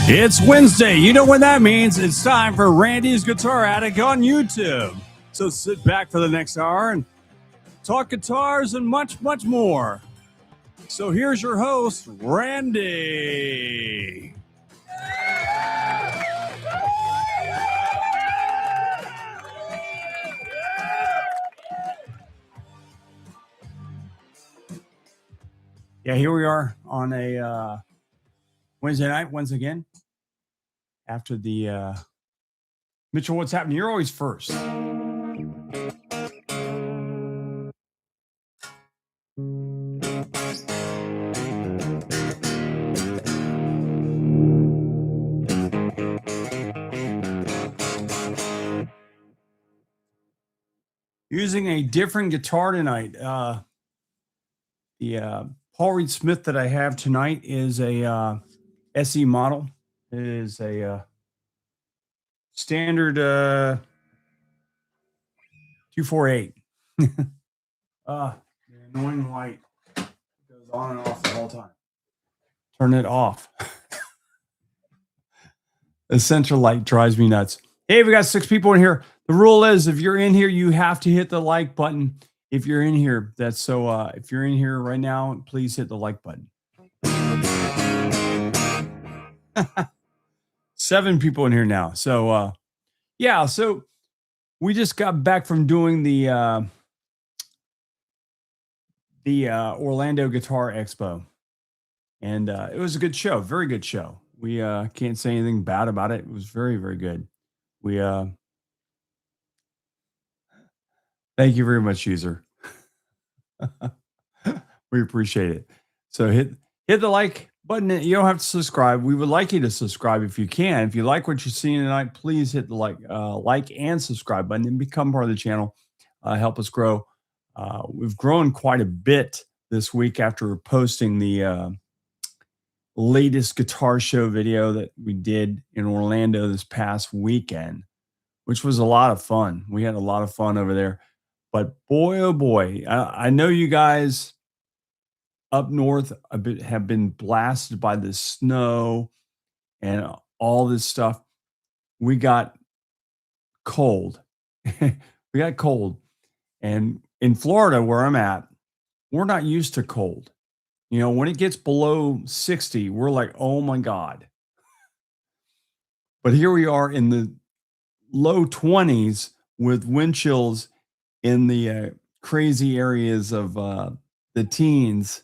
It's Wednesday. You know what that means. It's time for Randy's Guitar Attic on YouTube. So sit back for the next hour and talk guitars and much, much more. So here's your host, Randy. Yeah, here we are on a Wednesday night once again. After the Mitchell, what's happening? You're always first. Using a different guitar tonight. The Paul Reed Smith that I have tonight is a SE model. It is a standard 248. The annoying light goes on and off the whole time. Turn it off. The central light drives me nuts. Hey, we got 6 people in here. The rule is if you're in here, you have to hit the like button. If you're in here, that's so. If you're in here right now, please hit the like button. 7 people in here now. So, yeah. So we just got back from doing the Orlando Guitar Expo, and it was a good show. Very good show. We can't say anything bad about it. It was very, very good. We thank you very much, user. We appreciate it. So hit the like button. You don't have to subscribe. We would like you to subscribe if you can. If you like what you're seeing tonight, please hit the like and subscribe button and become part of the channel. Help us grow. We've grown quite a bit this week after posting the latest guitar show video that we did in Orlando this past weekend, which was a lot of fun. We had a lot of fun over there. But boy, oh boy, I know you guys up north have been blasted by the snow and all this stuff. We got cold. We got cold. And in Florida, where I'm at, we're not used to cold. You know, when it gets below 60, we're like, oh my God. But here we are in the low 20s with wind chills in the crazy areas of the teens.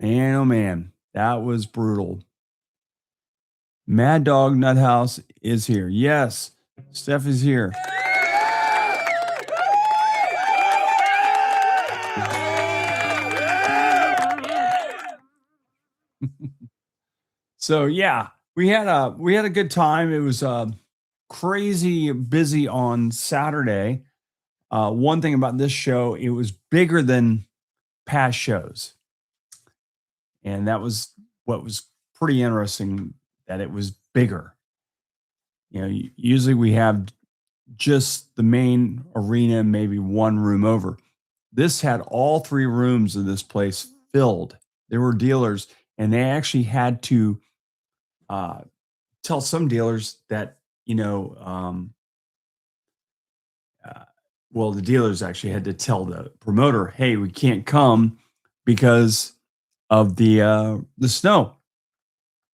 Man, oh man, that was brutal. Mad Dog Nuthouse is here. Yes, Steph is here. So yeah, we had a good time. It was crazy busy on Saturday. One thing about this show, it was bigger than past shows. And that was what was pretty interesting, that it was bigger. You know, usually we have just the main arena, maybe one room over. This had all 3 rooms of this place filled. There were dealers, and they actually had to tell some dealers that, well, the dealers actually had to tell the promoter, hey, we can't come because of the snow.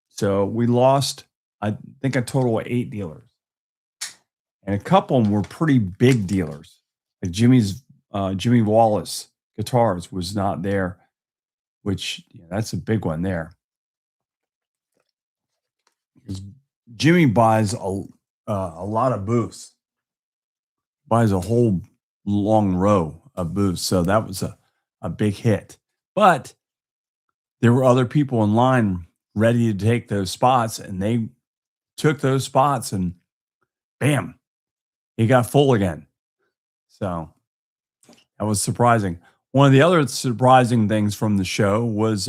So we lost, I think, a total of 8 dealers. And a couple of them were pretty big dealers. Like Jimmy Wallace Guitars was not there, which that's a big one there. Jimmy buys a lot of booths, buys a whole long row of booths. So that was a big hit. But there were other people in line ready to take those spots, and they took those spots, and bam, it got full again. So that was surprising. One of the other surprising things from the show was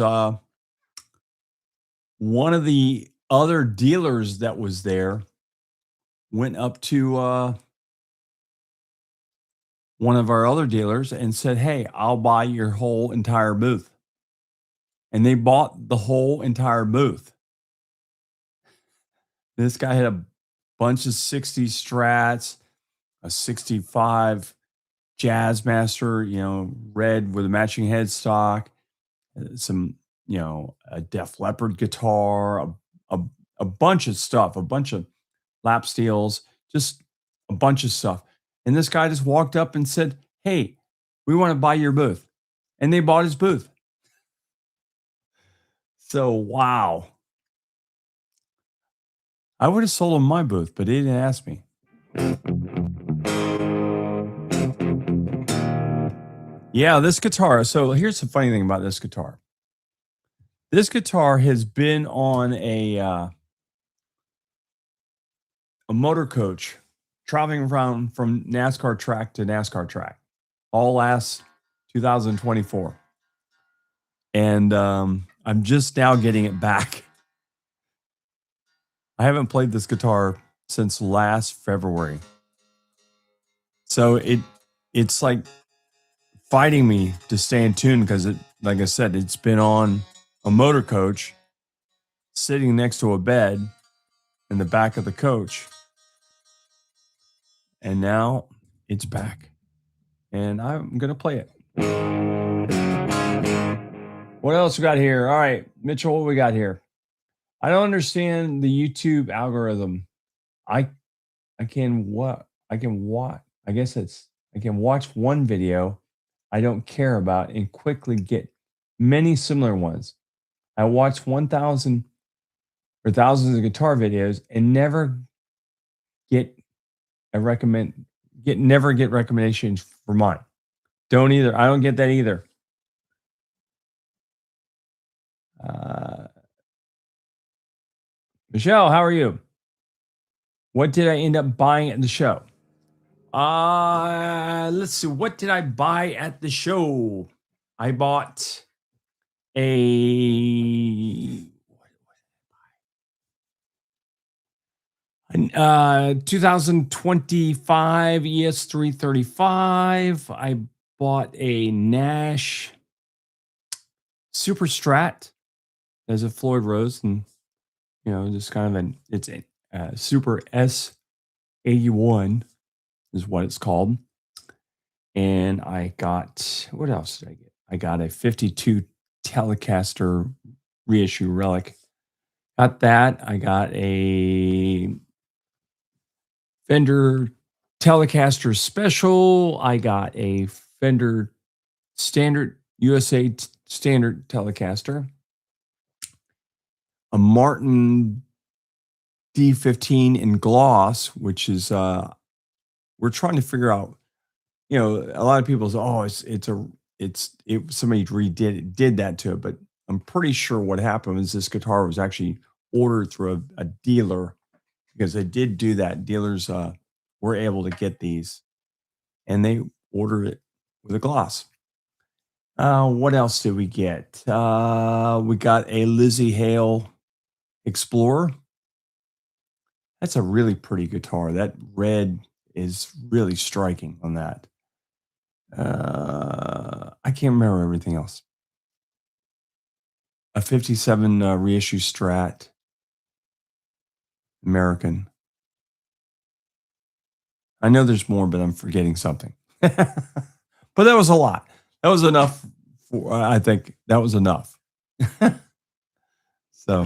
one of the other dealers that was there went up to one of our other dealers and said, hey, I'll buy your whole entire booth. And they bought the whole entire booth. This guy had a bunch of 60 strats, a 65 Jazzmaster, red with a matching headstock, some, a Def Leppard guitar, a, a bunch of stuff, a bunch of lap steels, just a bunch of stuff. And this guy just walked up and said, "Hey, we want to buy your booth." And they bought his booth. So, wow. I would have sold him my booth, but he didn't ask me. Yeah, this guitar. So here's the funny thing about this guitar. This guitar has been on a motor coach traveling around from NASCAR track to NASCAR track all last 2024. And I'm just now getting it back. I haven't played this guitar since last February. So it's like fighting me to stay in tune because it, like I said, it's been on a motor coach sitting next to a bed in the back of the coach. And now it's back. And I'm going to play it. What else we got here? All right, Mitchell, what we got here? I don't understand the YouTube algorithm. I can what? I can what? I guess I can watch one video I don't care about and quickly get many similar ones. I watch 1,000 or thousands of guitar videos and never get never get recommendations for mine. Don't either. I don't get that either. Michelle, how are you? What did I end up buying at the show? Let's see. What did I buy at the show? I bought a 2025 ES335. I bought a Nash Super Strat as a Floyd Rose, and just kind of it's a Super S81 is what it's called. And I got, what else did I get? I got a 52 Telecaster reissue relic. Got that. I got a Fender Telecaster Special. I got a Fender Standard USA Standard Telecaster. A Martin D15 in gloss, which is we're trying to figure out. A lot of people say, "Oh, somebody did that to it," but I'm pretty sure what happened was this guitar was actually ordered through a dealer because they did do that. Dealers were able to get these, and they ordered it with a gloss. What else did we get? We got a Lizzie Hale Explorer. That's a really pretty guitar. That red is really striking on that. I can't remember everything else. A 57 reissue Strat American. I know there's more, but I'm forgetting something. But that was a lot. That was enough. I think that was enough. So.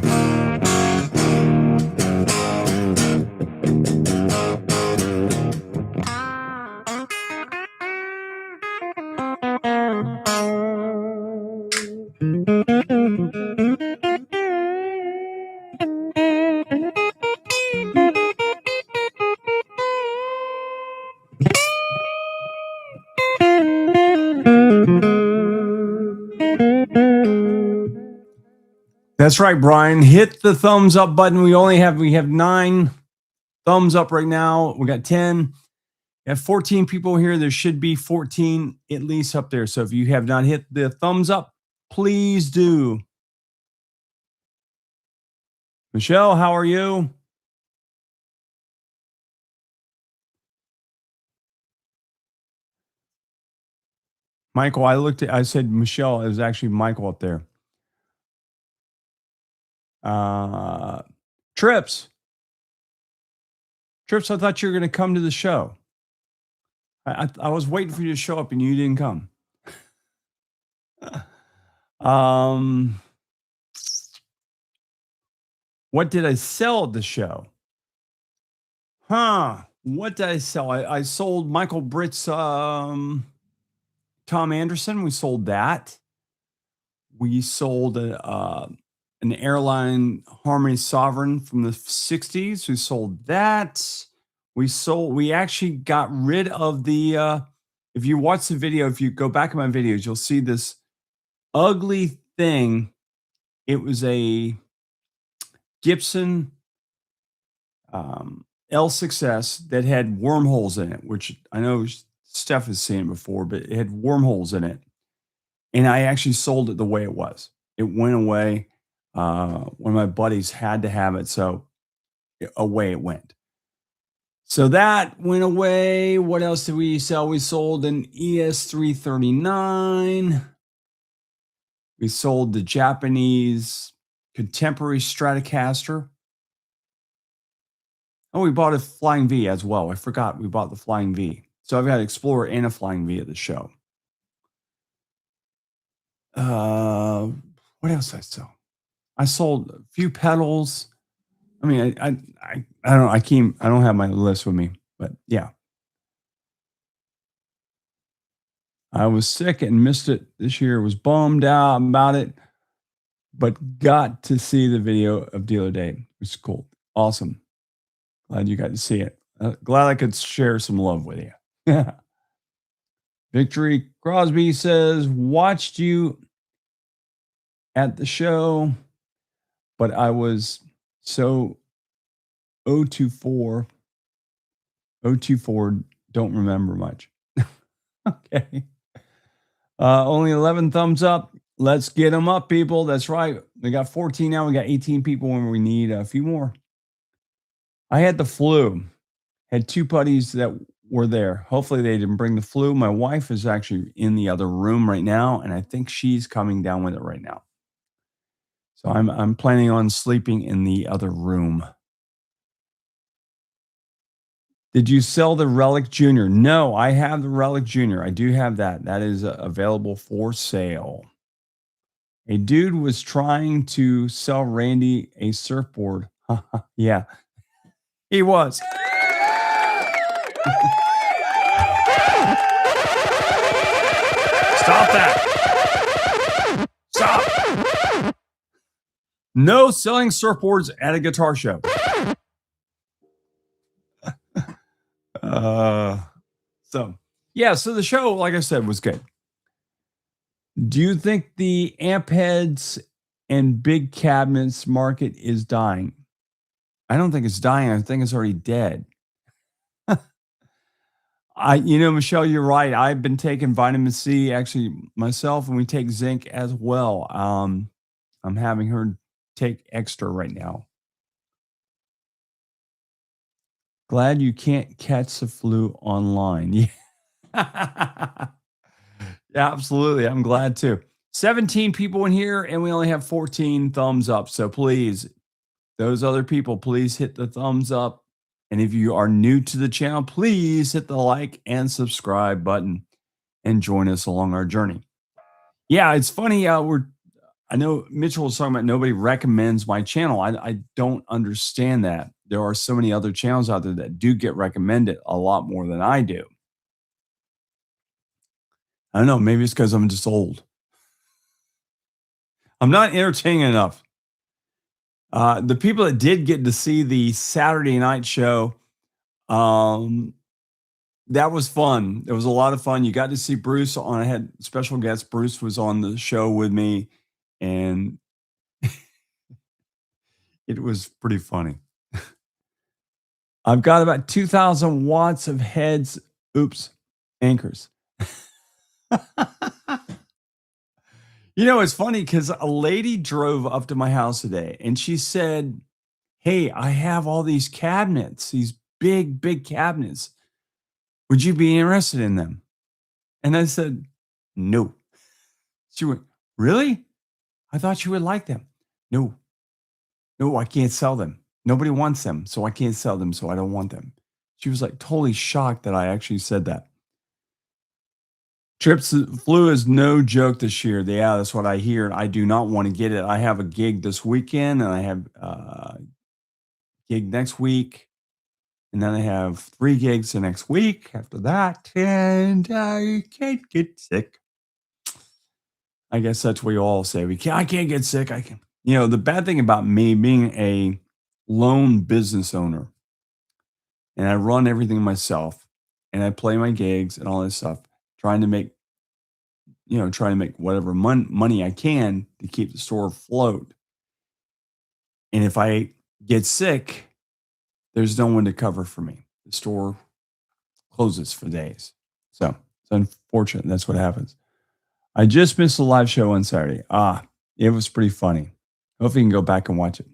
That's right, Brian. Hit the thumbs up button. We have 9 thumbs up right now. We got 10. We have 14 people here. There should be 14 at least up there. So if you have not hit the thumbs up, please do. Michelle, how are you? Michael, I said Michelle. It was actually Michael up there. Trips. Trips, I thought you were going to come to the show. I was waiting for you to show up and you didn't come. um, what did I sell at the show? What did I sell? I sold Michael Britt's Tom Anderson. We sold that. We sold an airline Harmony Sovereign from the 60s. We sold that. We actually got rid of the if you watch the video, if you go back in my videos, you'll see this ugly thing. It was a Gibson L6S that had wormholes in it, which I know Steph has seen before, but it had wormholes in it. And I actually sold it the way it was. It went away. One of my buddies had to have it, so away it went. So that went away. What else did we sell? We sold an ES339. We sold the Japanese contemporary Stratocaster. Oh, we bought a Flying V as well. I forgot we bought the Flying V. So I've got an Explorer and a Flying V at the show. What else did I sell? I sold a few pedals. I mean, I don't know. I don't have my list with me, but yeah. I was sick and missed it this year. Was bummed out about it, but got to see the video of Dealer Day. It was cool. Awesome. Glad you got to see it. Glad I could share some love with you. Victory Crosby says, watched you at the show, but I was so 024, don't remember much. Okay. Only 11 thumbs up. Let's get them up, people. That's right. We got 14 now. We got 18 people when we need a few more. I had the flu. Had two buddies that were there. Hopefully they didn't bring the flu. My wife is actually in the other room right now, and I think she's coming down with it right now. So I'm planning on sleeping in the other room. Did you sell the Relic Junior? No, I have the Relic Junior. I do have that. That is available for sale. A dude was trying to sell Randy a surfboard. Yeah, he was. Stop that. Stop. No selling surfboards at a guitar show. So the show, like I said, was good. Do you think the amp heads and big cabinets market is dying? I don't think it's dying. I think it's already dead. Michelle, you're right. I've been taking vitamin C actually myself, and we take zinc as well. I'm having her take extra right now. Glad you can't catch the flu online. Yeah. Yeah, absolutely. I'm glad too. 17 people in here, and we only have 14 thumbs up. So please, those other people, please hit the thumbs up. And if you are new to the channel, please hit the like and subscribe button and join us along our journey. Yeah, it's funny. I know Mitchell was talking about nobody recommends my channel. I don't understand that. There are so many other channels out there that do get recommended a lot more than I do. I don't know. Maybe it's because I'm just old. I'm not entertaining enough. The people that did get to see the Saturday night show, that was fun. It was a lot of fun. You got to see Bruce on. I had special guests. Bruce was on the show with me, and it was pretty funny. I've got about 2,000 watts of heads. Oops, anchors. It's funny because a lady drove up to my house today and she said, "Hey, I have all these cabinets, these big, big cabinets. Would you be interested in them?" And I said, "No." She went, "Really? I thought you would like them." No, I can't sell them. Nobody wants them, so I can't sell them, so I don't want them. She was like totally shocked that I actually said that. Trips flu is no joke this year. Yeah, that's what I hear. I do not want to get it. I have a gig this weekend, and I have a gig next week, and then I have 3 gigs the next week after that, and I can't get sick. I guess that's what you all say. I can't get sick. I can. The bad thing about me being a lone business owner, and I run everything myself, and I play my gigs and all this stuff, trying to make whatever money I can to keep the store afloat. And if I get sick, there's no one to cover for me. The store closes for days. So it's unfortunate. That's what happens. I just missed the live show on Saturday. It was pretty funny. Hopefully you can go back and watch it.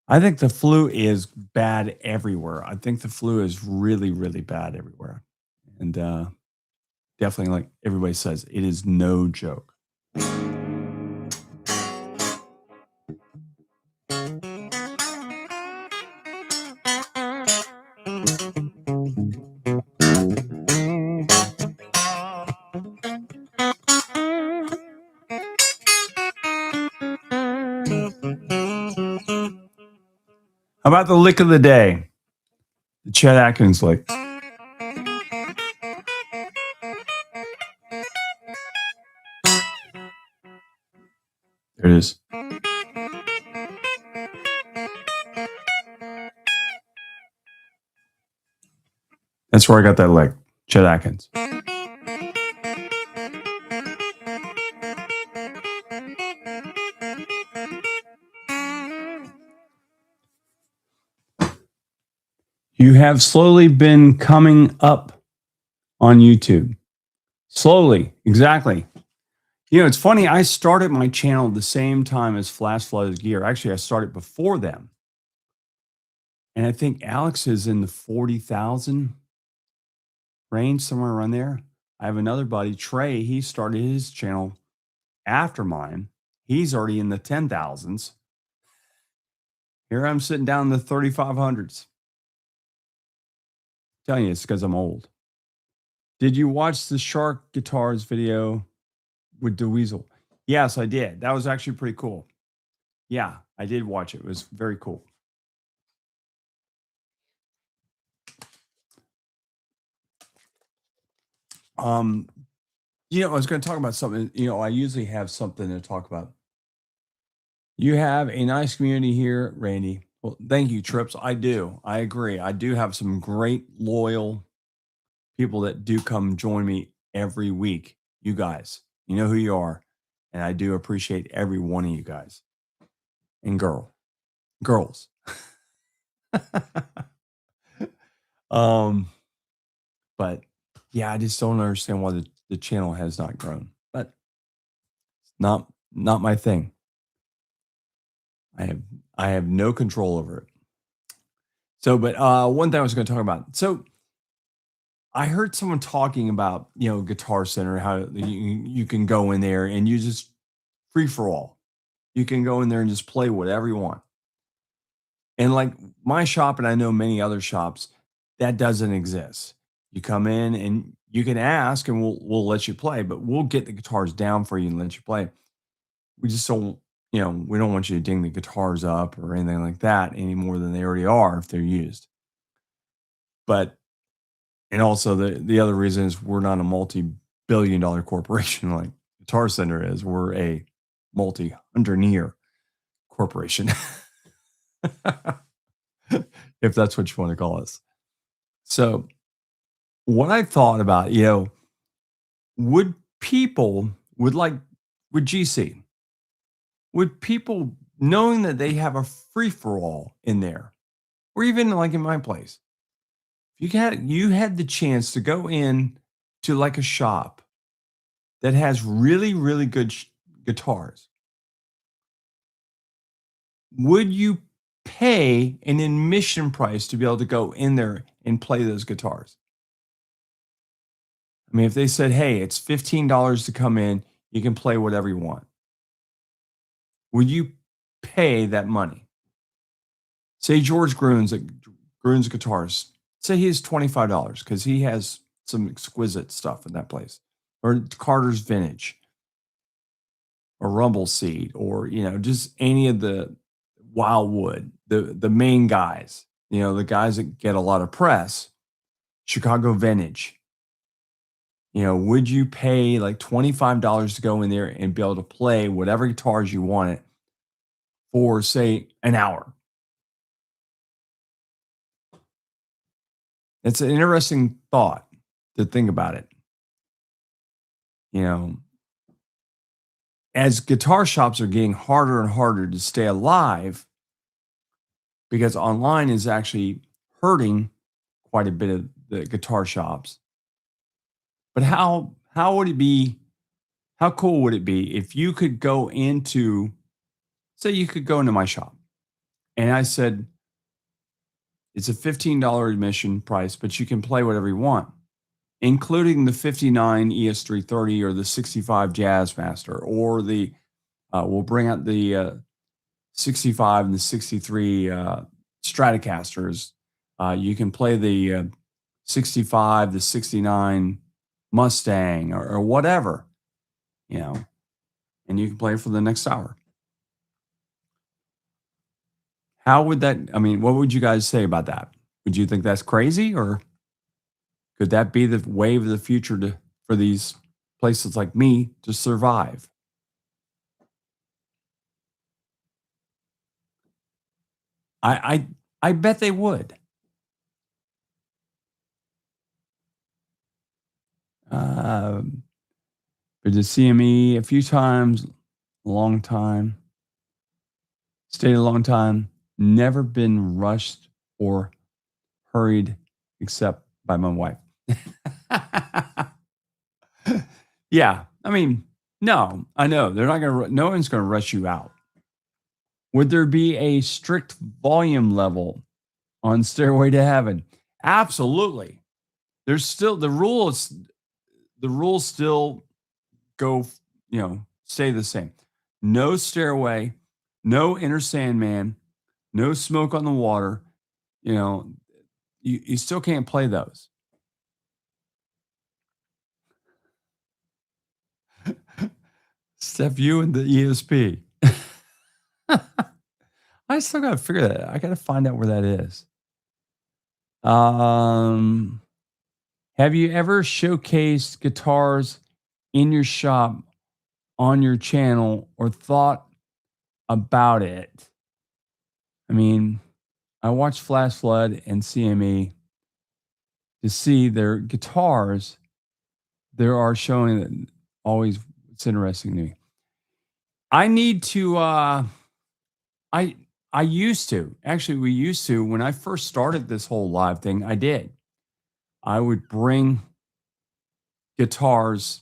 I think the flu is bad everywhere. I think the flu is really, really bad everywhere. And definitely, like everybody says, it is no joke. How about the lick of the day? The Chet Atkins lick. There it is. That's where I got that lick. Chet Atkins. You have slowly been coming up on YouTube. Slowly, exactly. It's funny. I started my channel at the same time as Flash Flooded Gear. Actually, I started before them. And I think Alex is in the 40,000 range, somewhere around there. I have another buddy, Trey. He started his channel after mine. He's already in the 10,000s. Here I'm sitting down in the 3,500s. Telling you, it's because I'm old. Did you watch the Shark Guitars video with DeWeasel? Yes, I did. That was actually pretty cool. Yeah, I did watch it. It was very cool. I was going to talk about something. I usually have something to talk about. You have a nice community here, Randy. Well, thank you, Trips. I do. I agree. I do have some great, loyal people that do come join me every week. You guys, you know who you are. And I do appreciate every one of you guys and girls. But yeah, I just don't understand why the channel has not grown. But it's not my thing. I have no control over it. So, but one thing I was going to talk about. So I heard someone talking about, Guitar Center, how you can go in there and you just free for all. You can go in there and just play whatever you want. And like my shop, and I know many other shops, that doesn't exist. You come in and you can ask, and we'll let you play, but we'll get the guitars down for you and let you play. We just don't, we don't want you to ding the guitars up or anything like that any more than they already are if they're used. But and also the other reason is we're not a multi-billion-dollar corporation like Guitar Center is. We're a multi-hundred-year corporation. If that's what you want to call us. So what I thought about, would people with GC, would people knowing that they have a free for all in there, or even like in my place, you had the chance to go in to like a shop that has really, really good guitars, would you pay an admission price to be able to go in there and play those guitars? I mean, if they said, hey, it's $15 to come in, you can play whatever you want. Would you pay that money? Say George Gruhn's Grun's Guitars. Say he's $25 because he has some exquisite stuff in that place. Or Carter's Vintage or Rumble Seed or, just any of the Wildwood, the main guys, the guys that get a lot of press, Chicago Vintage. Would you pay like $25 to go in there and be able to play whatever guitars you wanted for, say, an hour? It's an interesting thought to think about it. As guitar shops are getting harder and harder to stay alive because online is actually hurting quite a bit of the guitar shops. But how would it be? How cool would it be if you could go into, say, you could go into my shop, and I said it's a $15 admission price, but you can play whatever you want, including the 59 ES330 or the 65 Jazzmaster, or we'll bring out the 65 and the 63 Stratocasters. You can play the 65, the 69 Mustang, or whatever, and you can play for the next hour. How would that, what would you guys say about that? Would you think that's crazy, or could that be the wave of the future for these places like me to survive? I bet they would. Been to CME a few times, a long time. Stayed a long time. Never been rushed or hurried except by my wife. Yeah, no, I know they're not gonna. No one's gonna rush you out. Would there be a strict volume level on Stairway to Heaven? Absolutely. There's still the rules. The rules still go, stay the same. No Stairway, no Enter Sandman, no Smoke on the Water. You still can't play those. Steph, you and the ESP. I still got to figure that out. I got to find out where that is. Have you ever showcased guitars in your shop on your channel or thought about it? I watched Flash Flood and CME to see their guitars. There are showing that always, it's interesting to me. I need to, I used to, actually, we used to, when I first started this whole live thing, I did. I would bring guitars,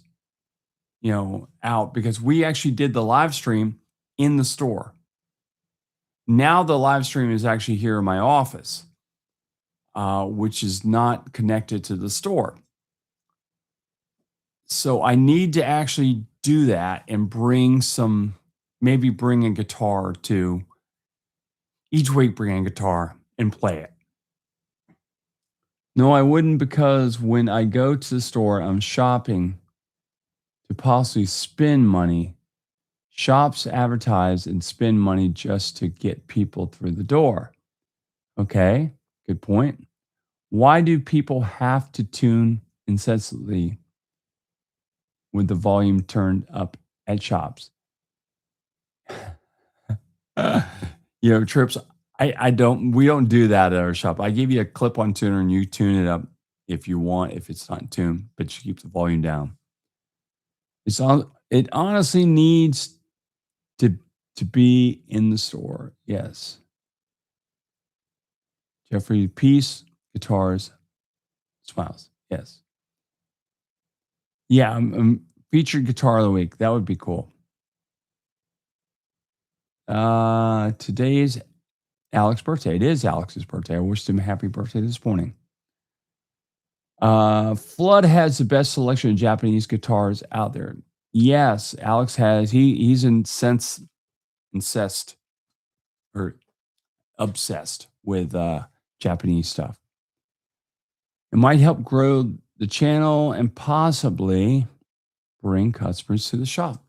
out because we actually did the live stream in the store. Now the live stream is actually here in my office, which is not connected to the store. So I need to actually do that and maybe bring a guitar to each week, bring a guitar and play it. No, I wouldn't, because when I go to the store, I'm shopping to possibly spend money. Shops advertise and spend money just to get people through the door. Okay, good point. Why do people have to tune incessantly with the volume turned up at shops? Trips, we don't do that at our shop. I give you a clip-on tuner and you tune it up if you want, if it's not tuned, but you keep the volume down. It honestly needs to be in the store. Yes. Jeffrey, peace, guitars, smiles. Yes. Yeah, featured guitar of the week. That would be cool. Today's Alex's birthday. It is Alex's birthday. I wished him a happy birthday this morning. Flood has the best selection of Japanese guitars out there. Yes, Alex has. He's incensed or obsessed with Japanese stuff. It might help grow the channel and possibly bring customers to the shop.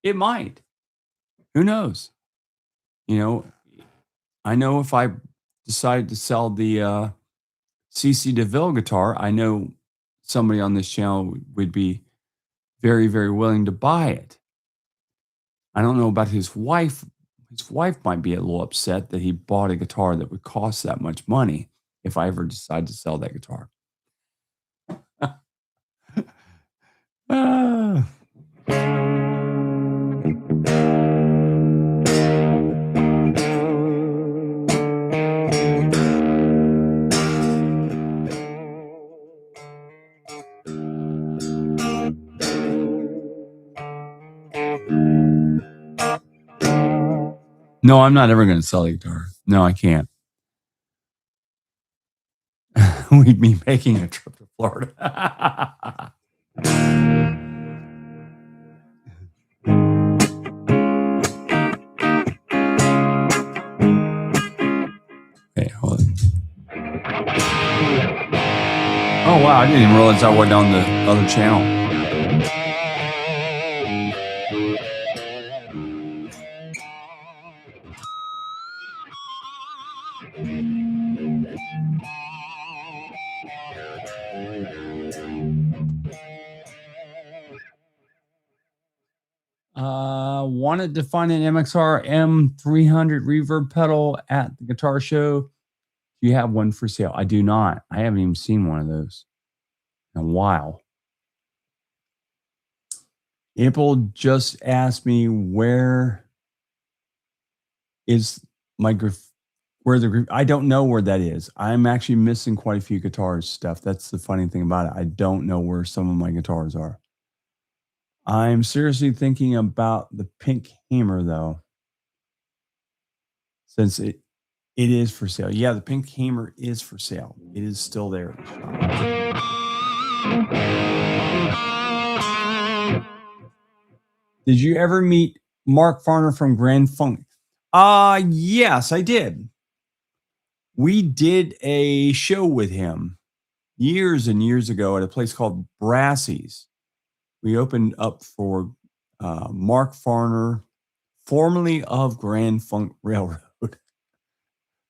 It might. Who knows? You know, I know if I decide to sell the CC DeVille guitar, I know somebody on this channel would be very, very willing to buy it. I don't know about his wife. His wife might be a little upset that he bought a guitar that would cost that much money if I ever decide to sell that guitar. Ah. No, I'm not ever going to sell a guitar. No, I can't. We'd be making a trip to Florida. Okay, hold on. Oh, wow. I didn't even realize I wasn't on the other channel. Wanted to find an MXR M300 reverb pedal at the guitar show. Do you have one for sale? I do not. I haven't even seen one of those in a while. April just asked me where is my where the I don't know where that is. I'm actually missing quite a few guitars stuff. That's the funny thing about it. I don't know where some of my guitars are. I'm seriously thinking about the Pink Hammer though, since it is for sale. Yeah, the Pink Hammer is for sale. It is still there. Did you ever meet Mark Farner from Grand Funk? Yes, I did. We did a show with him years and years ago at a place called Brassey's. We opened up for Mark Farner, formerly of Grand Funk Railroad.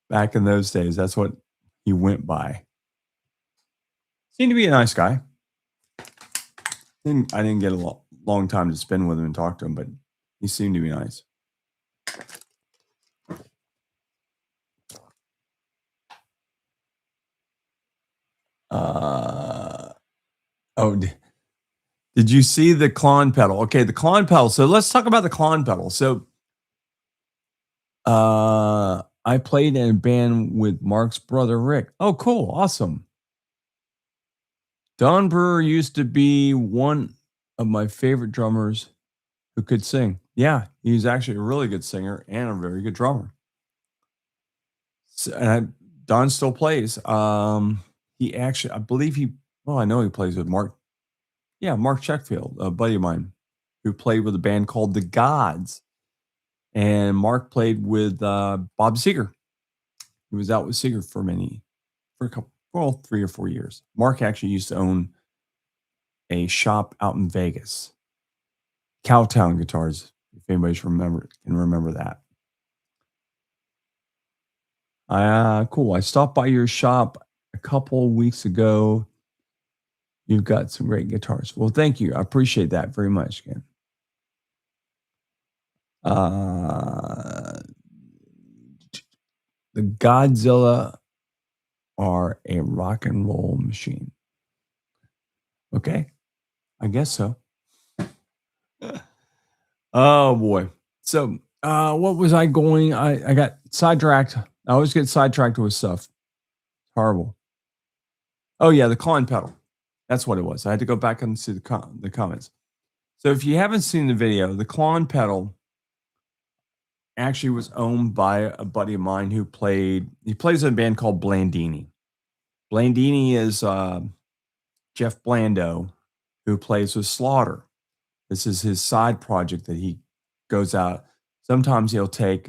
Back in those days, that's what he went by. Seemed to be a nice guy. I didn't get a long time to spend with him and talk to him, but he seemed to be nice. Did you see the Klon pedal? Okay, the Klon pedal. So let's talk about the Klon pedal. So I played in a band with Mark's brother, Rick. Oh, cool. Awesome. Don Brewer used to be one of my favorite drummers who could sing. Yeah, he's actually a really good singer and a very good drummer. So, and Don still plays. He actually, I believe I know he plays with Mark. Yeah, Mark Checkfield, a buddy of mine who played with a band called The Gods. And Mark played with Bob Seger. He was out with Seger for a couple, 3 or 4 years. Mark actually used to own a shop out in Vegas. Cowtown Guitars, if anybody's can remember that. Cool. I stopped by your shop a couple weeks ago. You've got some great guitars. Well, thank you. I appreciate that very much, Ken. The Godzilla are a rock and roll machine. Okay. I guess so. Oh boy. So what was I going? I got sidetracked. I always get sidetracked with stuff. Horrible. Oh yeah, the Klon pedal. That's what it was. I had to go back and see the comments. So if you haven't seen the video, the Klon pedal actually was owned by a buddy of mine who plays in a band called Blandini. Blandini is Jeff Blando, who plays with Slaughter. This is his side project that he goes out. Sometimes he'll take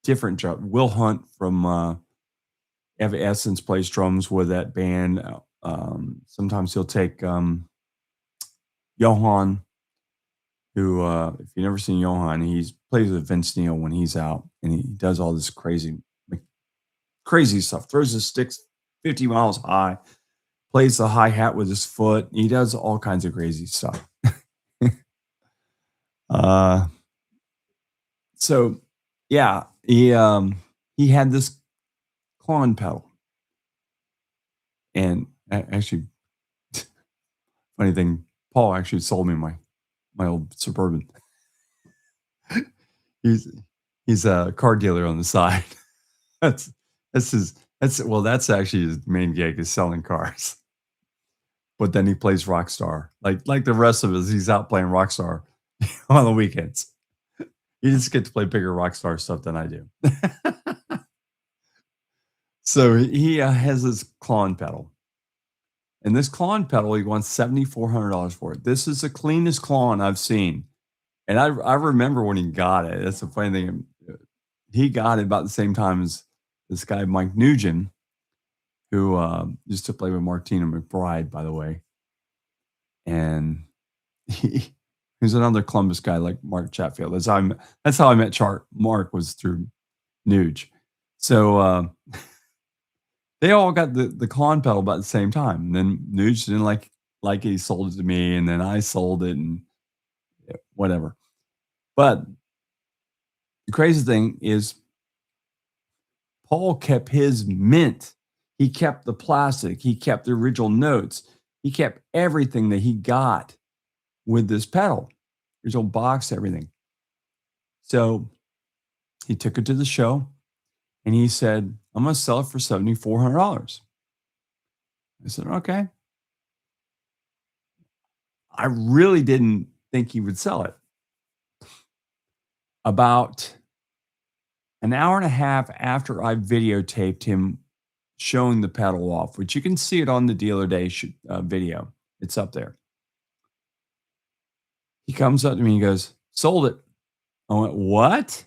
different jobs. Will Hunt from Evanescence plays drums with that band. Sometimes he'll take Johan, who, if you've never seen Johan, he plays with Vince Neil when he's out, and he does all this crazy, like, crazy stuff. Throws his sticks 50 miles high, plays the hi hat with his foot. He does all kinds of crazy stuff. uh, so yeah, he had this Klon pedal, and actually, funny thing, Paul actually sold me my old Suburban. He's he's a car dealer on the side. That's that's his that's actually his main gig is selling cars. But then he plays Rockstar. Like the rest of us, he's out playing Rockstar on the weekends. You just get to play bigger Rockstar stuff than I do. So he has this Klon pedal. And this Klon pedal, he wants $7,400 for it. This is the cleanest Klon I've seen. And I remember when he got it. That's the funny thing. He got it about the same time as this guy, Mike Nugent, who used to play with Martina McBride, by the way. And he's another Columbus guy like Mark Chatfield. That's how I met Mark, was through Nuge. So they all got the Klon pedal about the same time. And then Nuge didn't like it. He sold it to me, and then I sold it, and whatever. But the crazy thing is Paul kept his mint. He kept the plastic. He kept the original notes. He kept everything that he got with this pedal. Original box, everything. So he took it to the show, and he said, I'm going to sell it for $7,400. I said, okay. I really didn't think he would sell it. About an hour and a half after I videotaped him showing the pedal off, which you can see it on the Dealer Day video. It's up there. He comes up to me and goes, sold it. I went, what?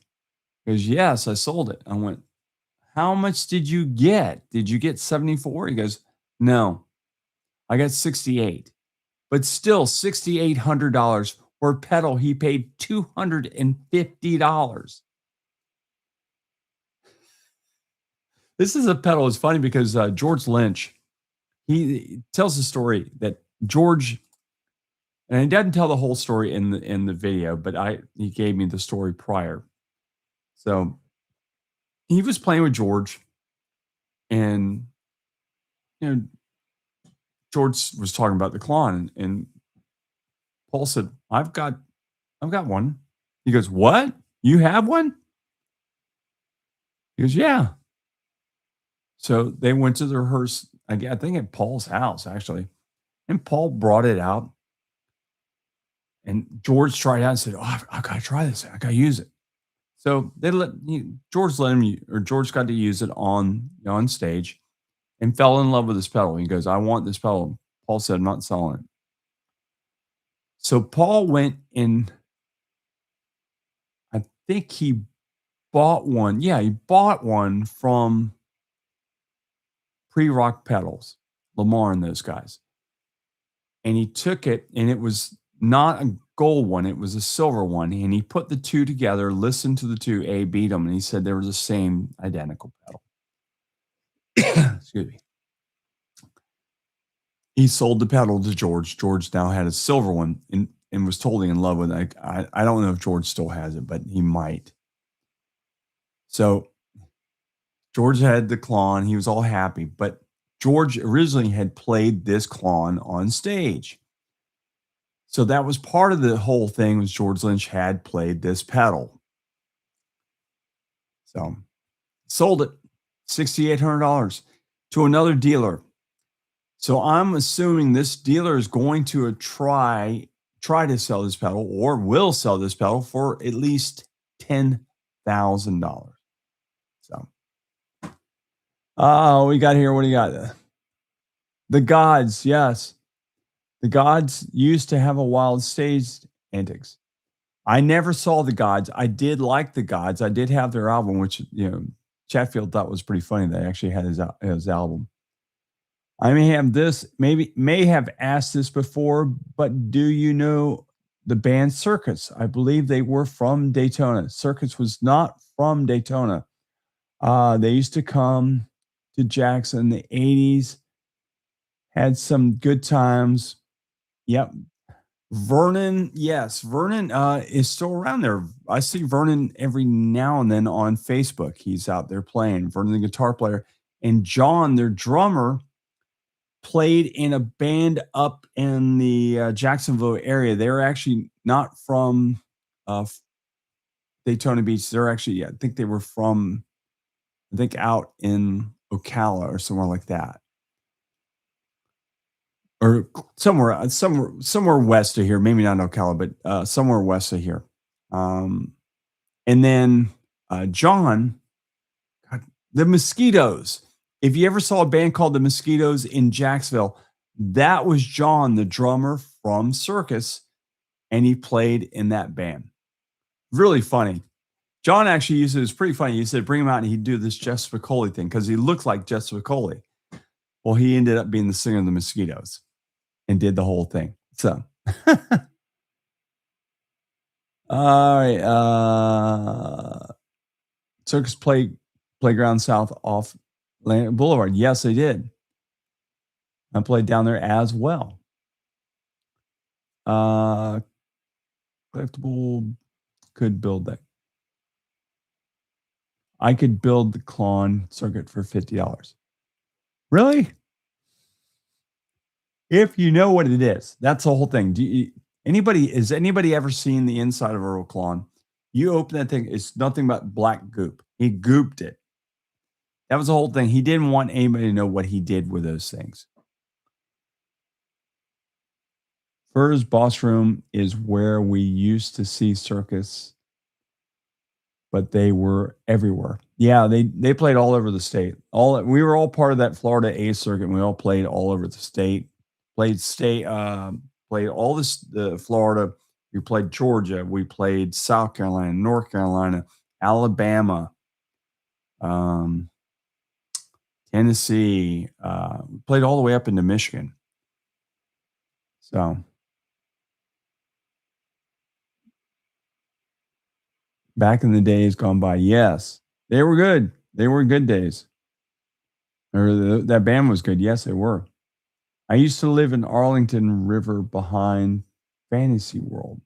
He goes, yes, I sold it. I went, how much did you get? Did you get 74? He goes, no, I got 68. But still $6,800 for a pedal he paid $250. This is a pedal. It's funny because George Lynch, he tells the story that George, and he doesn't tell the whole story in the video, but he gave me the story prior. So he was playing with George, and George was talking about the Klon, and Paul said, I've got one. He goes, what? You have one? He goes, yeah. So they went to the rehearse, I think at Paul's house, actually. And Paul brought it out. And George tried it out and said, I've got to try this. I got to use it. So George got to use it on stage and fell in love with this pedal. He goes, I want this pedal. Paul said, I'm not selling it. So Paul went and I think he bought one. Yeah, he bought one from Pre-Rock Pedals, Lamar and those guys. And he took it, and it was not a gold one. It was a silver one. And he put the two together, listened to the two, beat them, and he said they were the same identical pedal. Excuse me. He sold the pedal to George. George now had a silver one and was totally in love with it. I don't know if George still has it, but he might. So George had the Klon. He was all happy. But George originally had played this Klon on stage. So that was part of the whole thing, was George Lynch had played this pedal. So sold it, $6,800 to another dealer. So I'm assuming this dealer is going to try to sell this pedal, or will sell this pedal for at least $10,000. So, we got here. What do you got? The Gods, yes. The Gods used to have a wild stage antics. I never saw the Gods. I did like the Gods. I did have their album, which Chatfield thought was pretty funny that I actually had his album. I may have asked this before, but do you know the band Circus? I believe they were from Daytona. Circus was not from Daytona. They used to come to Jackson in the 80s, had some good times. Yep. Vernon, yes, Vernon is still around there. I see Vernon every now and then on Facebook. He's out there playing. Vernon, the guitar player, and John, their drummer, played in a band up in the Jacksonville area. They're actually not from Daytona Beach. They're actually, I think they were from, out in Ocala or somewhere like that, or somewhere west of here. Maybe not Ocala, but somewhere west of here. And then John, God, the Mosquitoes. If you ever saw a band called the Mosquitoes in Jacksonville, that was John, the drummer from Circus, and he played in that band. Really funny. John actually used it. It was pretty funny. He said, bring him out and he'd do this Jeff Spicoli thing because he looked like Jeff Spicoli. Well, he ended up being the singer of the Mosquitoes and did the whole thing. So, all right. Circus Playground South off Atlantic Boulevard. Yes, they did. I played down there as well. Collectible could build that. I could build the Klon circuit for $50. Really? If you know what it is, that's the whole thing. Has anybody ever seen the inside of a real Klon? You open that thing, it's nothing but black goop. He gooped it. That was the whole thing. He didn't want anybody to know what he did with those things. Furr's Boss Room is where we used to see Circus, but they were everywhere. Yeah, they played all over the state. We were all part of that Florida A circuit, and we all played all over the state. Played all the Florida. We played Georgia. We played South Carolina, North Carolina, Alabama, Tennessee. Played all the way up into Michigan. So back in the days gone by, yes, they were good. They were good days. Or that band was good. Yes, they were. I used to live in Arlington River behind Fantasy World.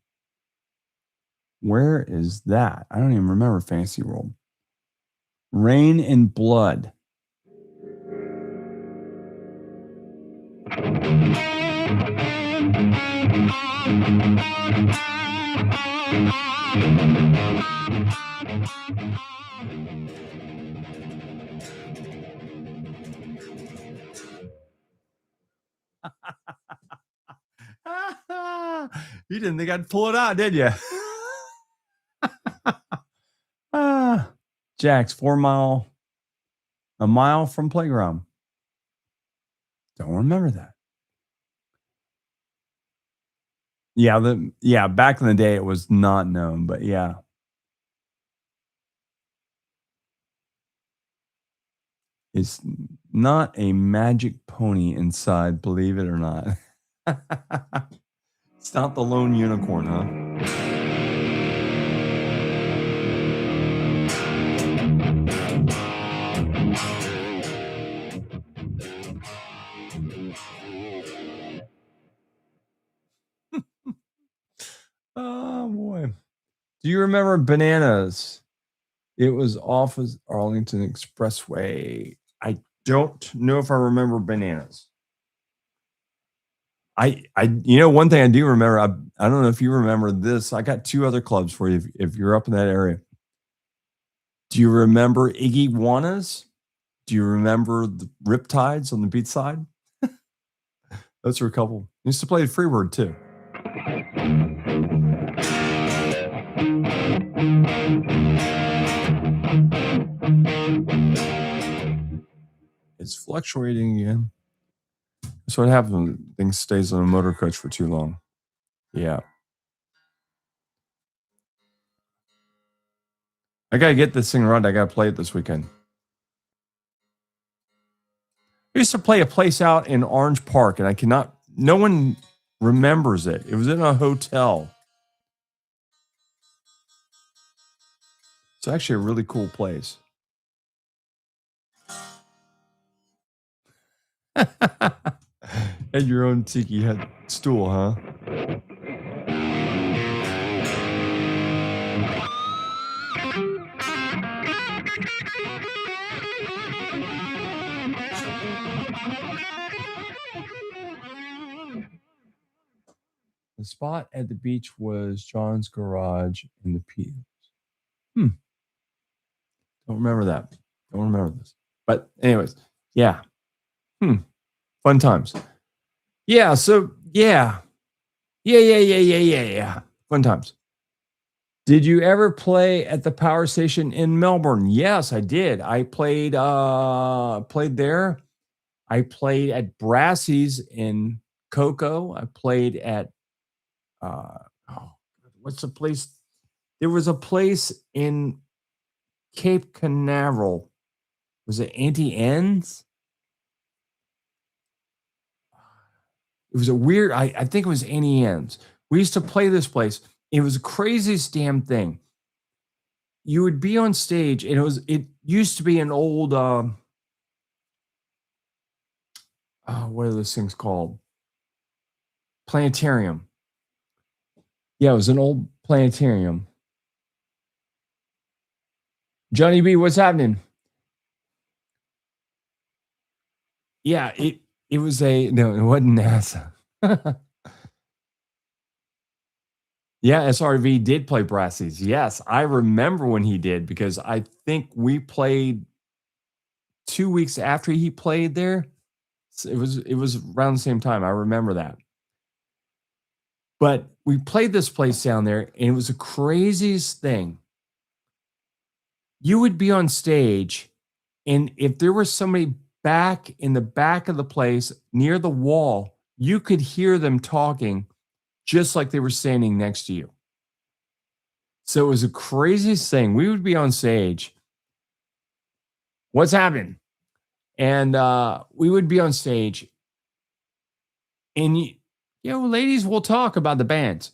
Where is that? I don't even remember Fantasy World. Rain and Blood. You didn't think I'd pull it out, did you? Jack's a mile from Playground. Don't remember that. Yeah, back in the day it was not known, but yeah. It's not a magic pony inside, believe it or not. It's not the lone unicorn, huh? Oh boy. Do you remember Bananas? It was off of Arlington Expressway. I don't know if I remember Bananas. One thing I do remember, I don't know if you remember this. I got two other clubs for you if you're up in that area. Do you remember Iggy Wanas? Do you remember the Riptides on the beat side? Those were a couple. I used to play Freebird too. It's fluctuating again. That's what happens when things stays on a motor coach for too long. Yeah. I gotta get this thing right. I gotta play it this weekend. We used to play a place out in Orange Park, and no one remembers it. It was in a hotel. It's actually a really cool place. Had your own tiki head stool, huh? The spot at the beach was John's garage in the P. Don't remember that. Don't remember this. But anyways, yeah. Fun times. Yeah. So yeah. Yeah. Fun times. Did you ever play at the power station in Melbourne? Yes, I did. I played there. I played at Brassey's in Coco. I played at what's the place? There was a place in Cape Canaveral. Was it Auntie N's? It was a weird, I think it was Auntie N's. We used to play this place. It was the craziest damn thing. You would be on stage, and it used to be an old what are those things called? Planetarium. Yeah, it was an old planetarium. Johnny B, what's happening? Yeah, it was no, it wasn't NASA. Yeah, SRV did play Brassey's. Yes, I remember when he did, because I think we played 2 weeks after he played there. It was around the same time. I remember that. But we played this place down there, and it was the craziest thing. You would be on stage, and if there was somebody back in the back of the place near the wall, you could hear them talking just like they were standing next to you. So it was the craziest thing. We would be on stage. What's happening? And we would be on stage, and ladies will talk about the bands.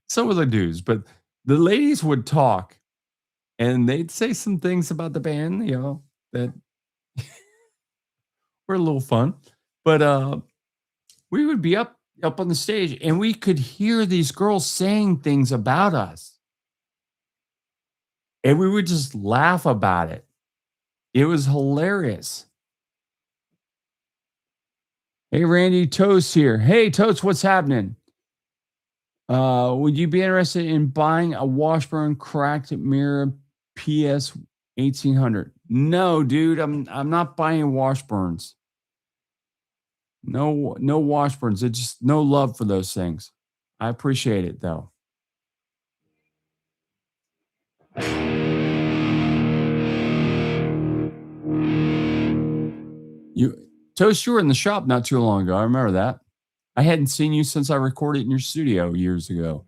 Some of the dudes, but the ladies would talk, and they'd say some things about the band, that were a little fun. But we would be up on the stage, and we could hear these girls saying things about us, and we would just laugh about it. It was hilarious. Hey, Randy, Toast here. Hey, Toast, what's happening? Would you be interested in buying a Washburn cracked mirror PS 1800? No, dude, I'm not buying Washburns. No Washburns. It's just no love for those things. I appreciate it though. Toast, you were in the shop not too long ago. I remember that. I hadn't seen you since I recorded in your studio years ago.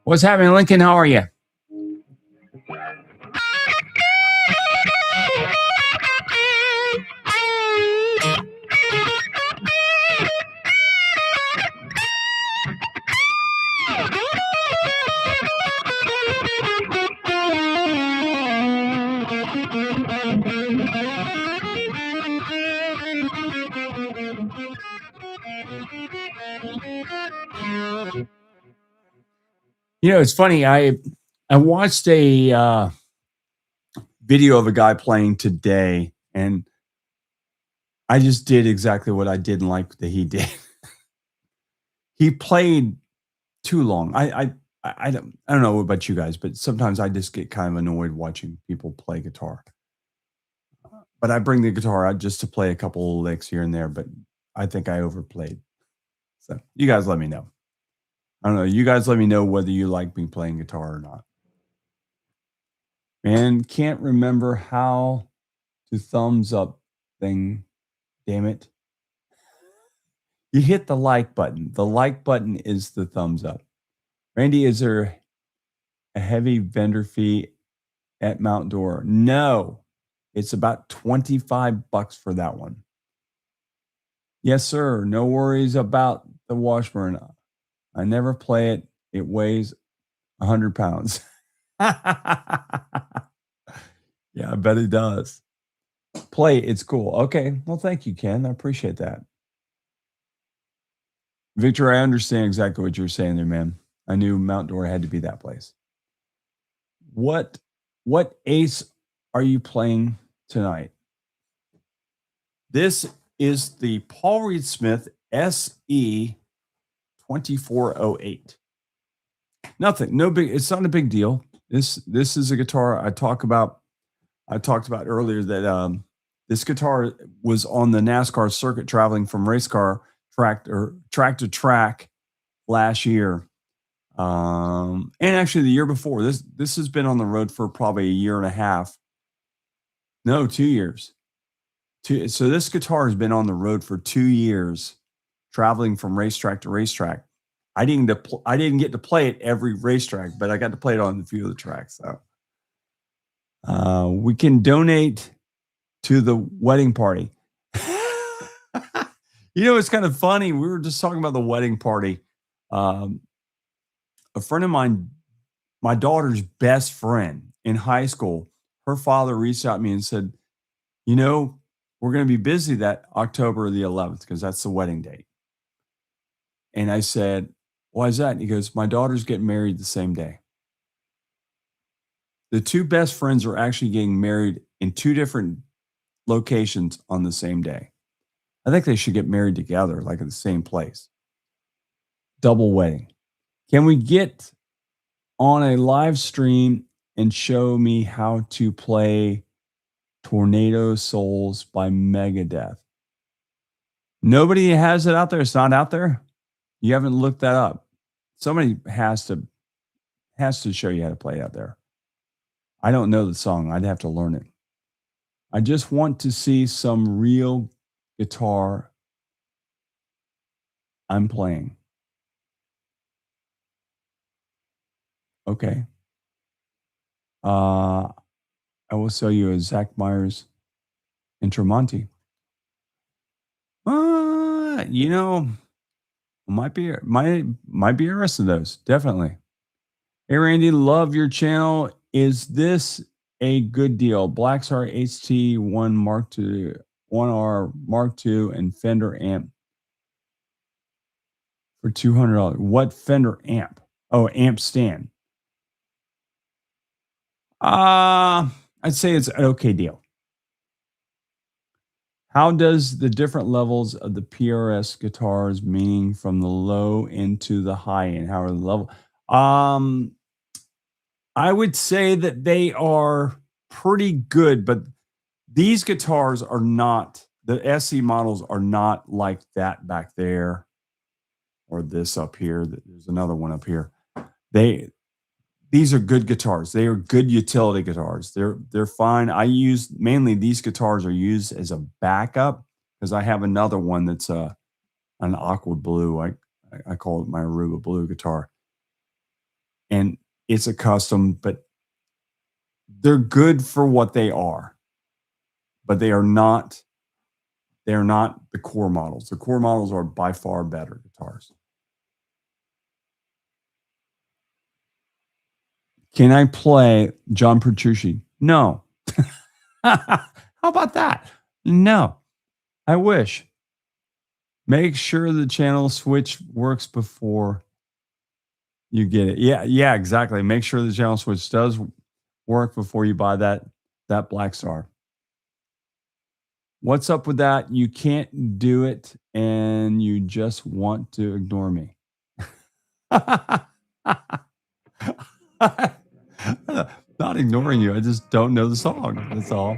What's happening, Lincoln? How are you? It's funny. I watched a video of a guy playing today, and I just did exactly what I didn't like that he did. He played too long. I don't know about you guys, but sometimes I just get kind of annoyed watching people play guitar. But I bring the guitar out just to play a couple of licks here and there, but I think I overplayed. So you guys let me know. I don't know. You guys let me know whether you like me playing guitar or not. Man, can't remember how to thumbs up thing. Damn it. You hit the like button. The like button is the thumbs up. Randy, is there a heavy vendor fee at Mount Dora? No, it's about 25 bucks for that one. Yes, sir. No worries about the Washburn. I never play it. It weighs 100 pounds. Yeah, I bet it does. Play, it's cool. Okay. Well, thank you, Ken. I appreciate that. Victor, I understand exactly what you're saying there, man. I knew Mount Dora had to be that place. What ace are you playing tonight? This is the Paul Reed Smith SE 2408. Nothing, no big. It's not a big deal. This is a guitar I talked about earlier that this guitar was on the NASCAR circuit traveling from race car track to track last year. And actually the year before. This has been on the road for probably a year and a half. No, 2 years. So this guitar has been on the road for 2 years, traveling from racetrack to racetrack. I didn't get to play it every racetrack, but I got to play it on a few of the tracks. So we can donate to the wedding party. It's kind of funny. We were just talking about the wedding party. A friend of mine, my daughter's best friend in high school, her father reached out to me and said, we're going to be busy that October the 11th because that's the wedding date. And I said, why is that? And he goes, my daughter's getting married the same day. The two best friends are actually getting married in two different locations on the same day. I think they should get married together, like at the same place. Double wedding. Can we get on a live stream and show me how to play Tornado Souls by Megadeth? Nobody has it out there. It's not out there. You haven't looked that up. Somebody has to show you how to play out there. I don't know the song. I'd have to learn it. I just want to see some real guitar I'm playing. Okay. I will show you a Zach Myers Intramonte. Might be interested in those. Definitely. Hey, Randy, love your channel. Is this a good deal? Blackstar HT1 Mark II, 1R Mark II, and Fender amp for $200. What Fender amp? Oh, amp stand. I'd say it's an okay deal. How does the different levels of the PRS guitars, meaning from the low end to the high end, how are the level? I would say that they are pretty good, but these guitars are not, the SE models are not like that back there or this up here. There's another one up here. These are good guitars. They are good utility guitars. They're fine. I use mainly these guitars are used as a backup because I have another one that's an aqua blue. I call it my Aruba blue guitar. And it's a custom, but they're good for what they are. But they are not the core models. The core models are by far better guitars. Can I play John Petrucci? No. How about that? No. I wish. Make sure the channel switch works before you get it. Yeah, exactly. Make sure the channel switch does work before you buy that Blackstar. What's up with that? You can't do it and you just want to ignore me. Not ignoring you. I just don't know the song. That's all.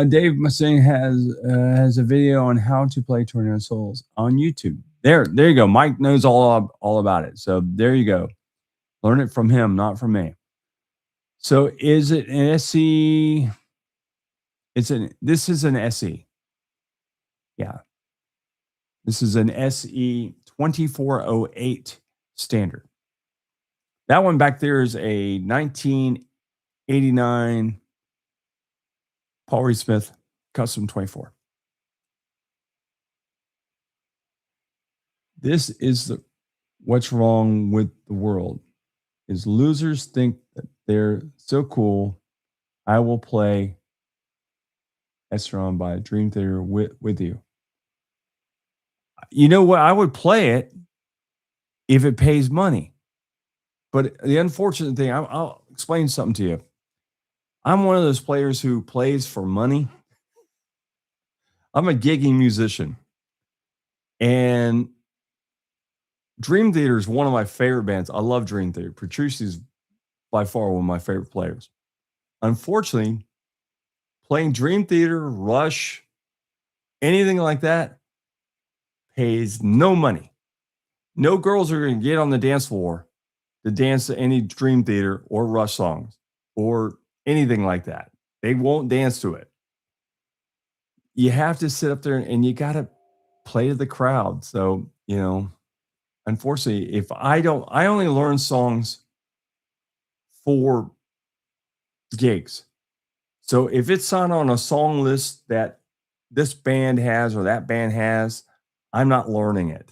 Dave Mussing has a video on how to play Tornado Souls on YouTube. There you go. Mike knows all about it. So there you go. Learn it from him, not from me. So is it an SE? This is an SE. Yeah. This is an SE 2408 standard. That one back there is a 1989 Paul Reed Smith Custom 24. This is what's wrong with the world is losers think that they're so cool. I will play Estron by Dream Theater with you. You know what? I would play it if it pays money. But the unfortunate thing, I'll explain something to you. I'm one of those players who plays for money. I'm a gigging musician. And Dream Theater is one of my favorite bands. I love Dream Theater. Petrucci's by far one of my favorite players. Unfortunately, playing Dream Theater, Rush, anything like that pays no money. No girls are going to get on the dance floor to dance to any Dream Theater or Rush songs or anything like that. They won't dance to it. You have to sit up there and you got to play to the crowd. So, unfortunately, if I only learn songs for gigs. So if it's not on a song list that this band has or that band has, I'm not learning it.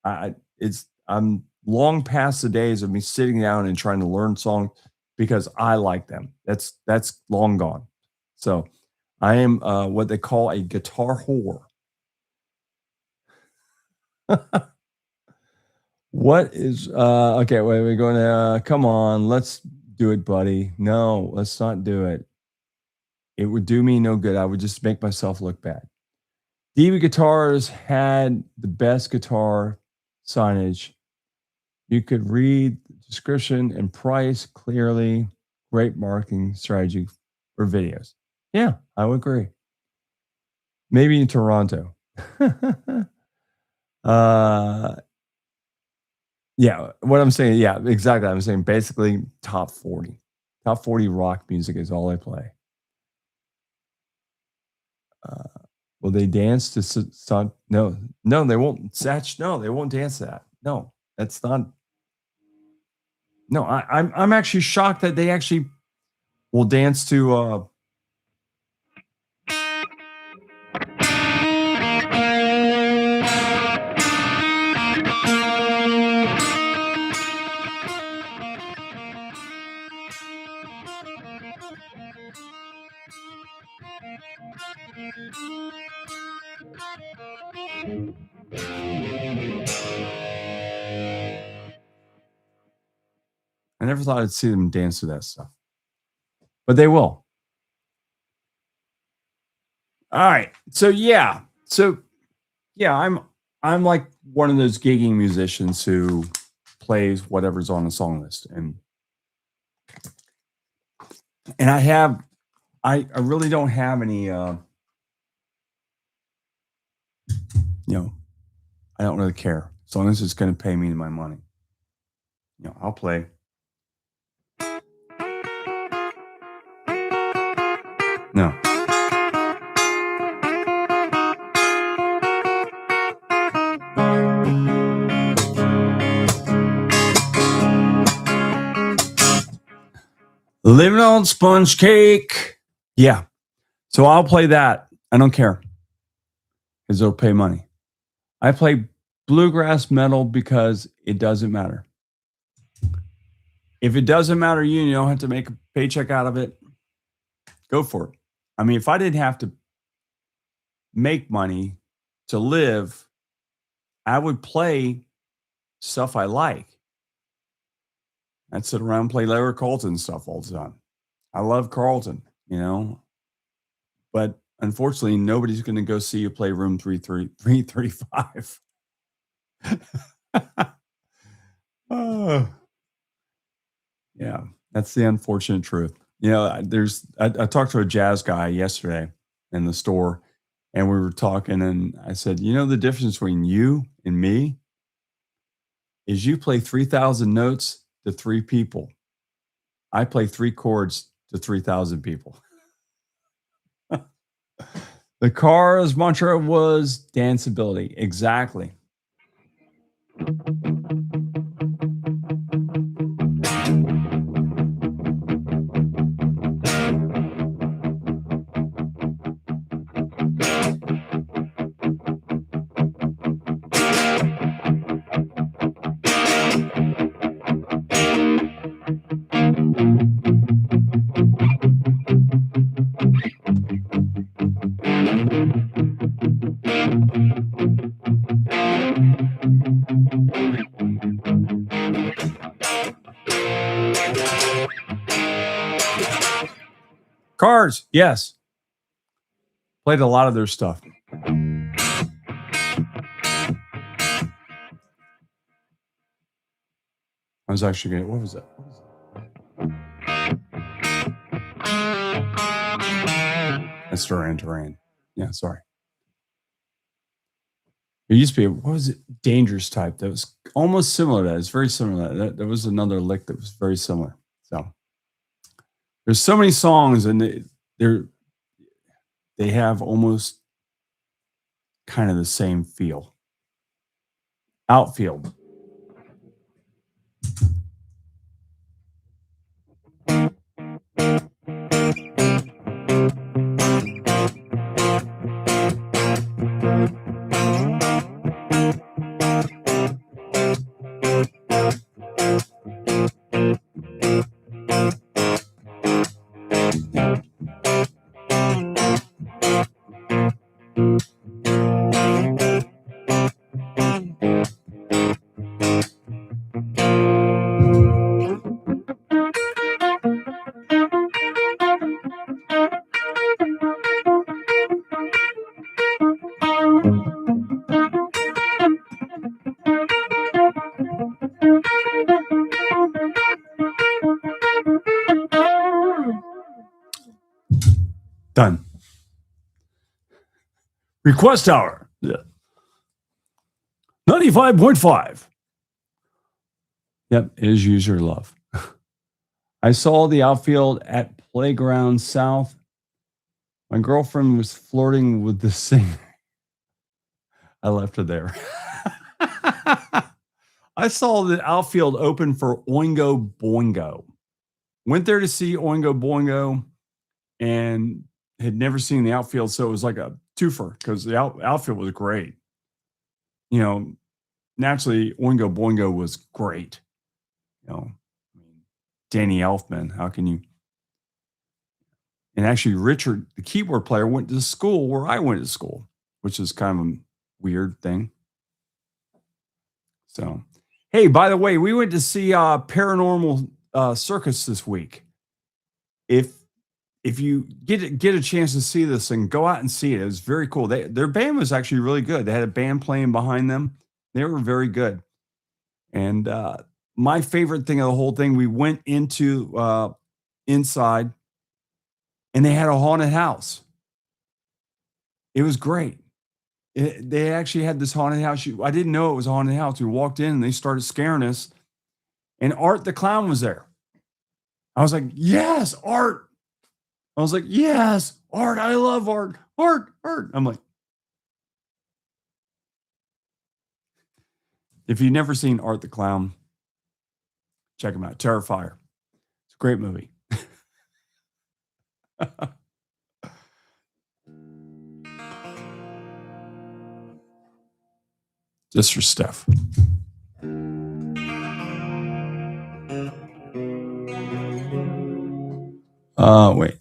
I'm long past the days of me sitting down and trying to learn songs because I like them. That's long gone. So I am what they call a guitar whore. What is okay? Wait, we're going to come on. Let's do it, buddy. No, let's not do it. It would do me no good. I would just make myself look bad. DB Guitars had the best guitar signage. You could read the description and price clearly. Great marketing strategy for videos. Yeah, I would agree. Maybe in Toronto. Yeah, what I'm saying, yeah, exactly. I'm saying basically top 40. Top 40 rock music is all I play. Will they dance to song? No, they won't. Satch, no, they won't dance that. No, that's not. No, I'm actually shocked that they actually will dance to. I never thought I'd see them dance to that stuff, but they will. All right, so yeah, I'm like one of those gigging musicians who plays whatever's on the song list, and I really don't have any. I don't really care as long as it's going to pay me my money. I'll play. No. Living on sponge cake. Yeah. So I'll play that. I don't care because it'll pay money. I play bluegrass metal because it doesn't matter. If it doesn't matter to you and you don't have to make a paycheck out of it, go for it. I mean, if I didn't have to make money to live, I would play stuff I like. I'd sit around and play Larry Carlton stuff all the time. I love Carlton, but unfortunately, nobody's going to go see you play Room 335. Oh, yeah, that's the unfortunate truth. You know, I talked to a jazz guy yesterday in the store, and we were talking, and I said, you know, the difference between you and me is you play 3,000 notes to three people. I play three chords to 3,000 people. The Cars mantra was danceability. Exactly. Cars, yes. Played a lot of their stuff. I was actually going to, what was that? That's Duran Duran. Yeah, sorry. There used to be, what was it? Dangerous Type. That was almost similar to that. It's very similar to that. There was another lick that was very similar. So there's so many songs, and they have almost kind of the same feel. Outfield. Done. Request hour. Yeah. 95.5. Yep, is Use Your Love. I saw the outfield at Playground South. My girlfriend was flirting with the singer. I left her there. I saw the outfield open for Oingo Boingo. Went there to see Oingo Boingo and had never seen the outfield. So it was like a twofer because the outfield was great. You know, naturally, Oingo Boingo was great. You know, Danny Elfman, how can you? And actually, Richard, the keyboard player, went to school where I went to school, which is kind of a weird thing. So, hey, by the way, we went to see Paranormal Circus this week. If you get a chance to see this thing, go out and see it. It was very cool. Their band was actually really good. They had a band playing behind them. They were very good. And my favorite thing of the whole thing, we went into inside, and they had a haunted house. It was great. They actually had this haunted house. I didn't know it was a haunted house. We walked in, and they started scaring us. And Art the Clown was there. I was like, yes, Art. I was like, yes, Art. I love Art. Art. I'm like, if you've never seen Art the Clown, check him out. Terrifier. It's a great movie. Just for Steph. Wait.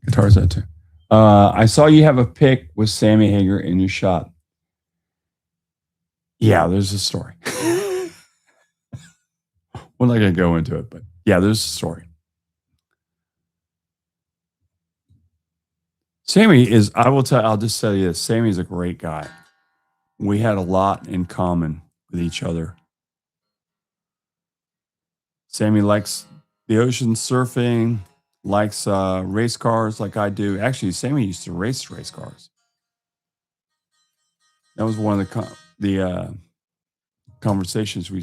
Guitar's that too. I saw you have a pic with Sammy Hagar in your shot. Yeah, there's a story. We're not going to go into it, but yeah, there's a story. Sammy is, I'll just tell you this. Sammy's a great guy. We had a lot in common with each other. Sammy likes the ocean surfing, likes race cars like I do. Actually, Sammy used to race cars. That was one of the conversations we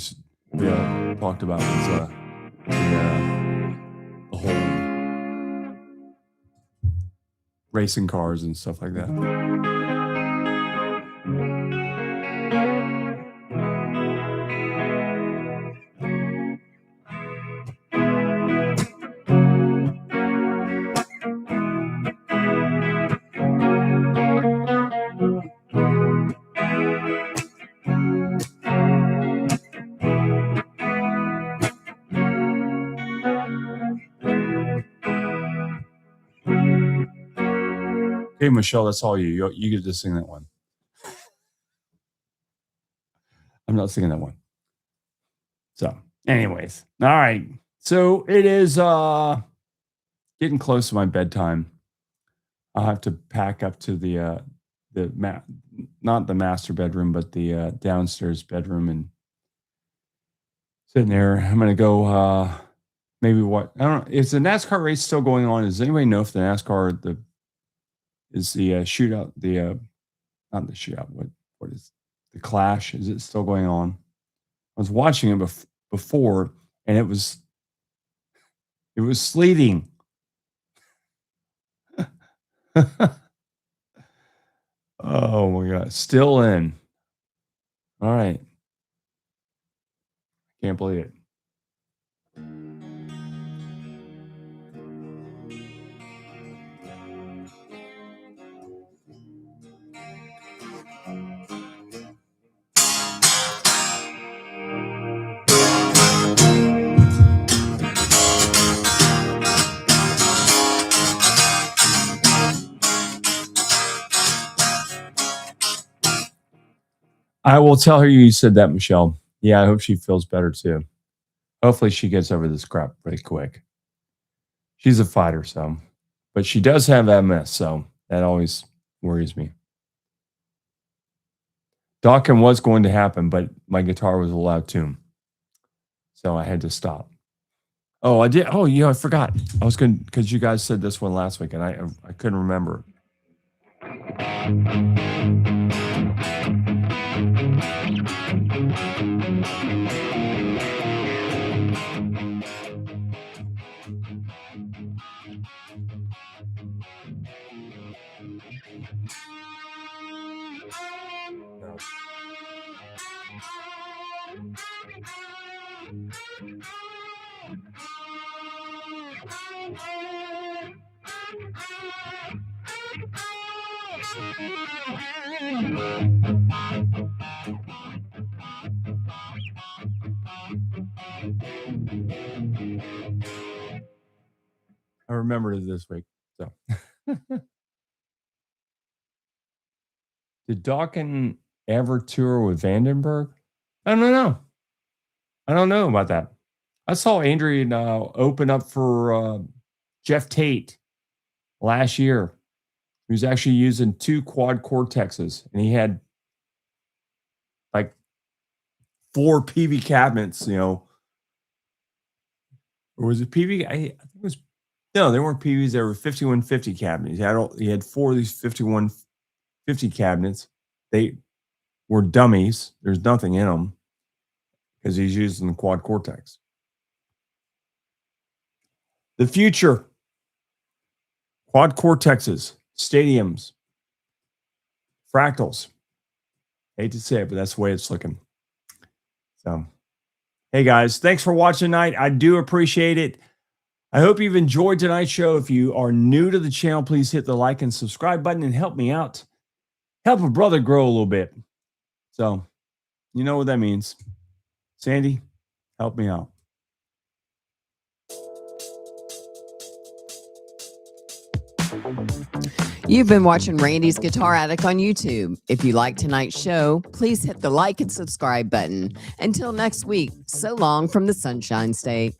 talked about was the whole racing cars and stuff like that. Okay, Michelle, that's all you. You get to sing that one. I'm not singing that one. So, anyways, all right. So it is getting close to my bedtime. I'll have to pack up to not the master bedroom, but the downstairs bedroom and sitting there. I'm gonna go. Maybe what I don't know. Is the NASCAR race still going on? Does anybody know if the NASCAR is the shootout not the shootout? What is the clash? Is it still going on? I was watching it before, and it was sleeting. Oh my god, still in. All right. Can't believe it. I will tell her you said that, Michelle. Yeah, I hope she feels better too. Hopefully she gets over this crap pretty quick. She's a fighter, but she does have MS, so that always worries me. Dawkins was going to happen, but my guitar was a loud tune. So I had to stop. Oh, I did. Oh, yeah, I forgot. I was going because you guys said this one last week and I couldn't remember. I remembered it this week. So did Dawkins ever tour with Vandenberg? I don't know. I don't know about that. I saw Adrian open up for Jeff Tate last year. He was actually using 2 quad Cortexes, and he had like 4 PV cabinets, or was it PV? I think it was. No, they weren't PVs. They were 5150 cabinets. He had 4 of these 5150 cabinets. They were dummies. There's nothing in them because he's using the quad Cortex. The future. Quad Cortexes, stadiums, fractals. Hate to say it, but that's the way it's looking. So, hey guys, thanks for watching tonight. I do appreciate it. I hope you've enjoyed tonight's show. If you are new to the channel, please hit the like and subscribe button and help me out. Help a brother grow a little bit. So, you know what that means. Sandy, help me out. You've been watching Randy's Guitar Attic on YouTube. If you like tonight's show, please hit the like and subscribe button. Until next week, so long from the Sunshine State.